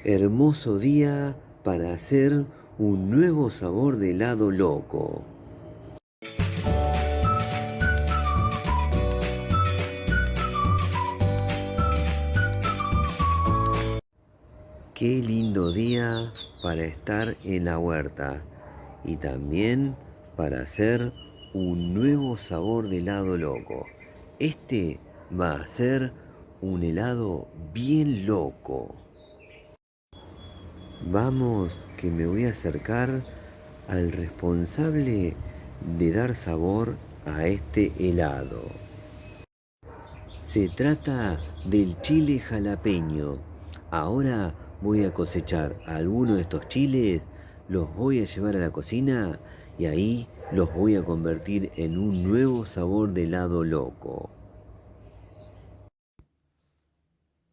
Hermoso día para hacer un nuevo sabor de helado loco. Qué lindo día para estar en la huerta y también para hacer un nuevo sabor de helado loco. Este va a ser un helado bien loco. Vamos, que me voy a acercar al responsable de dar sabor a este helado. Se trata del chile jalapeño. Ahora voy a cosechar algunos de estos chiles, los voy a llevar a la cocina y ahí los voy a convertir en un nuevo sabor de helado loco.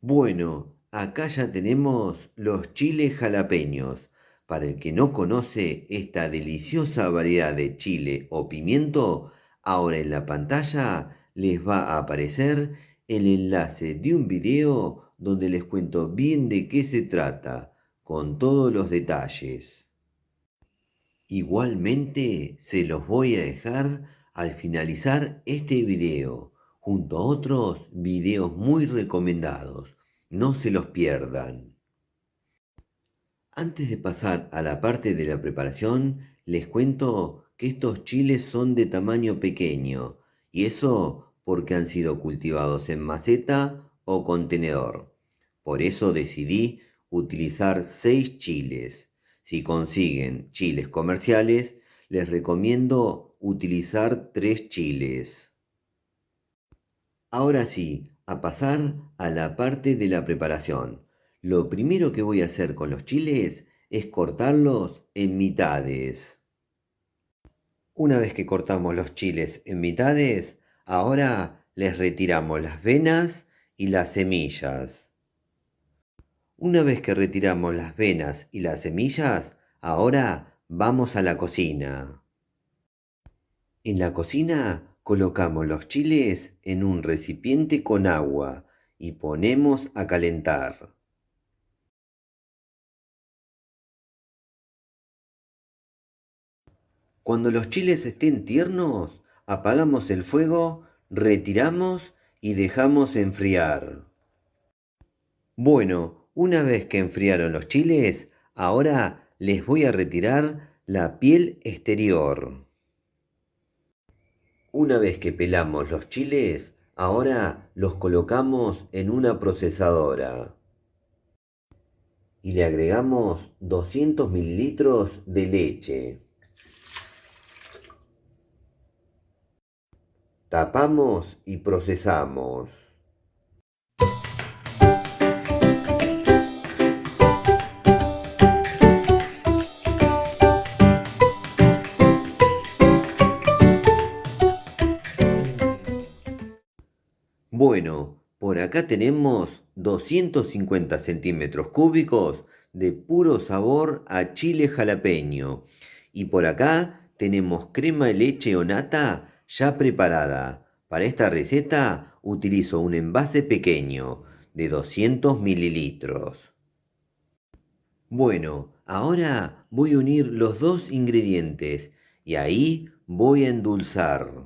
Bueno, acá ya tenemos los chiles jalapeños. Para el que no conoce esta deliciosa variedad de chile o pimiento, ahora en la pantalla les va a aparecer el enlace de un video donde les cuento bien de qué se trata, con todos los detalles. Igualmente se los voy a dejar al finalizar este video, junto a otros videos muy recomendados. No se los pierdan. Antes de pasar a la parte de la preparación, les cuento que estos chiles son de tamaño pequeño, y eso porque han sido cultivados en maceta o contenedor. Por eso decidí utilizar 6 chiles. Si consiguen chiles comerciales, les recomiendo utilizar 3 chiles. Ahora sí, a pasar a la parte de la preparación. Lo primero que voy a hacer con los chiles es cortarlos en mitades. Una vez que cortamos los chiles en mitades, ahora les retiramos las venas y las semillas. Una vez que retiramos las venas y las semillas, ahora vamos a la cocina. En la cocina colocamos los chiles en un recipiente con agua y ponemos a calentar. Cuando los chiles estén tiernos, apagamos el fuego, retiramos y dejamos enfriar. Bueno, una vez que enfriaron los chiles, ahora les voy a retirar la piel exterior. Una vez que pelamos los chiles, ahora los colocamos en una procesadora y le agregamos 200 mililitros de leche. Tapamos y procesamos. Bueno, por acá tenemos 250 centímetros cúbicos de puro sabor a chile jalapeño. Y por acá tenemos crema de leche o nata ya preparada. Para esta receta utilizo un envase pequeño de 200 mililitros. Bueno, ahora voy a unir los dos ingredientes y ahí voy a endulzar.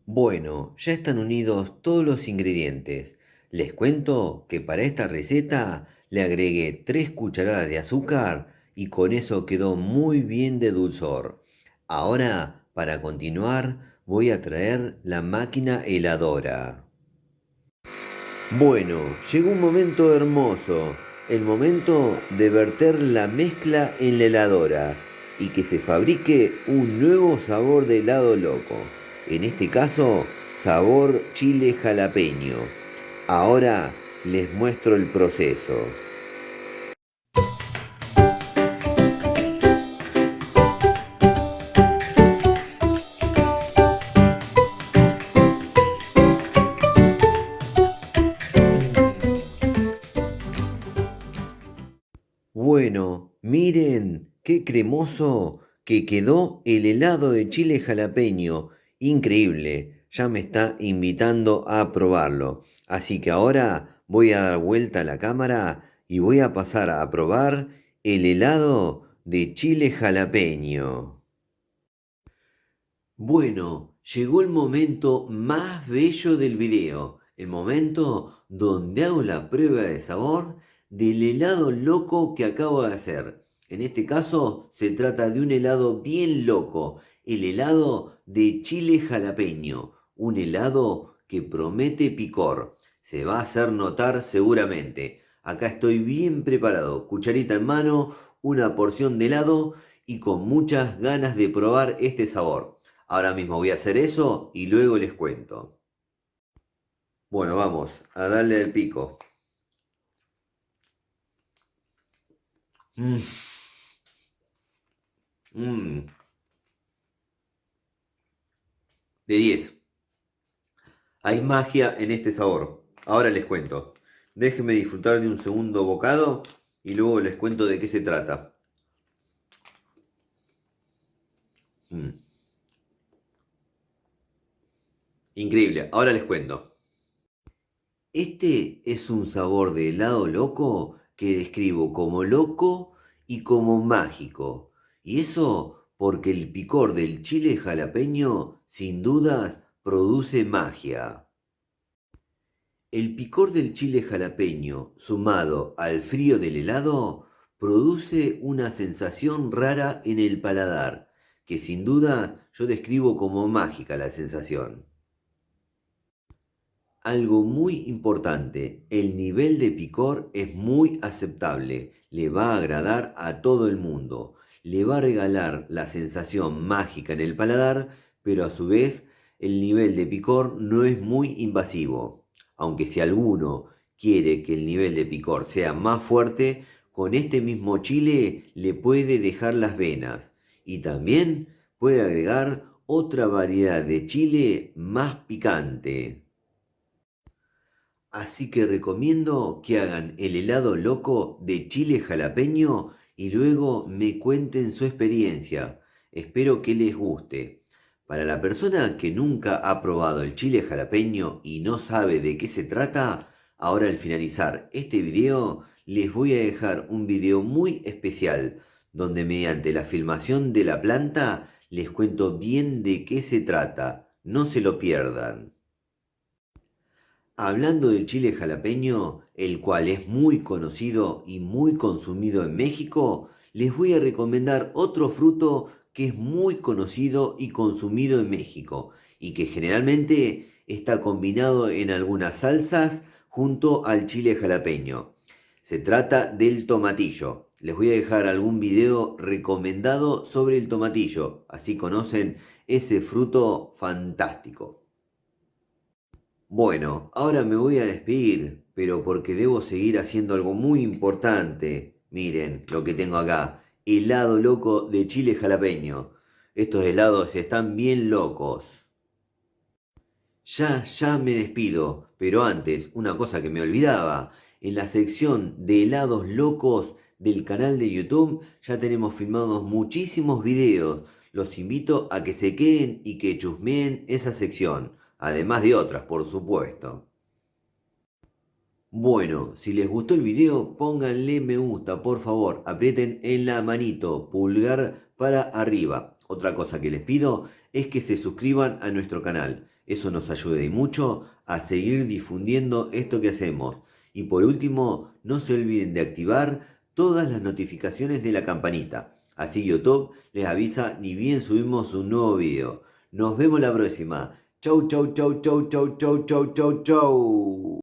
Bueno, ya están unidos todos los ingredientes. Les cuento que para esta receta le agregué 3 cucharadas de azúcar y con eso quedó muy bien de dulzor. Ahora, para continuar, voy a traer la máquina heladora. Bueno, llegó un momento hermoso, el momento de verter la mezcla en la heladora y que se fabrique un nuevo sabor de helado loco. En este caso, sabor chile jalapeño. Ahora les muestro el proceso. Bueno, miren qué cremoso que quedó el helado de chile jalapeño. Increíble, ya me está invitando a probarlo. Así que ahora voy a dar vuelta a la cámara y voy a pasar a probar el helado de chile jalapeño. Bueno, llegó el momento más bello del video, el momento donde hago la prueba de sabor del helado loco que acabo de hacer. En este caso se trata de un helado bien loco, el helado de chile jalapeño, un helado que promete picor. Se va a hacer notar seguramente. Acá estoy bien preparado, cucharita en mano, una porción de helado y con muchas ganas de probar este sabor. Ahora mismo voy a hacer eso y luego les cuento. Bueno, vamos a darle el pico. Mm, mm, de 10. Hay magia en este sabor. Ahora les cuento. Déjenme disfrutar de un segundo bocado y luego les cuento de qué se trata. Mm, increíble. Ahora les cuento. Este es un sabor de helado loco que describo como loco y como mágico. Y eso porque el picor del chile jalapeño, sin dudas, produce magia. El picor del chile jalapeño, sumado al frío del helado, produce una sensación rara en el paladar, que sin duda yo describo como mágica la sensación. Algo muy importante, el nivel de picor es muy aceptable, le va a agradar a todo el mundo, le va a regalar la sensación mágica en el paladar, pero a su vez el nivel de picor no es muy invasivo. Aunque si alguno quiere que el nivel de picor sea más fuerte, con este mismo chile le puede dejar las venas y también puede agregar otra variedad de chile más picante. Así que recomiendo que hagan el helado loco de chile jalapeño y luego me cuenten su experiencia. Espero que les guste. Para la persona que nunca ha probado el chile jalapeño y no sabe de qué se trata, ahora al finalizar este video les voy a dejar un video muy especial donde mediante la filmación de la planta les cuento bien de qué se trata. No se lo pierdan. Hablando del chile jalapeño, el cual es muy conocido y muy consumido en México, les voy a recomendar otro fruto que es muy conocido y consumido en México y que generalmente está combinado en algunas salsas junto al chile jalapeño. Se trata del tomatillo. Les voy a dejar algún video recomendado sobre el tomatillo, así conocen ese fruto fantástico. Bueno, ahora me voy a despedir, pero porque debo seguir haciendo algo muy importante. Miren lo que tengo acá, helado loco de chile jalapeño. Estos helados están bien locos. Ya me despido, pero antes, una cosa que me olvidaba. En la sección de helados locos del canal de YouTube ya tenemos filmados muchísimos videos. Los invito a que se queden y que chusmeen esa sección, además de otras, por supuesto. Bueno, si les gustó el video, pónganle me gusta, por favor. Aprieten en la manito, pulgar para arriba. Otra cosa que les pido es que se suscriban a nuestro canal. Eso nos ayuda y mucho a seguir difundiendo esto que hacemos. Y por último, no se olviden de activar todas las notificaciones de la campanita. Así YouTube les avisa ni bien subimos un nuevo video. Nos vemos la próxima. Chau, chau, chau, chau, chau, chau, chau, chau, chau.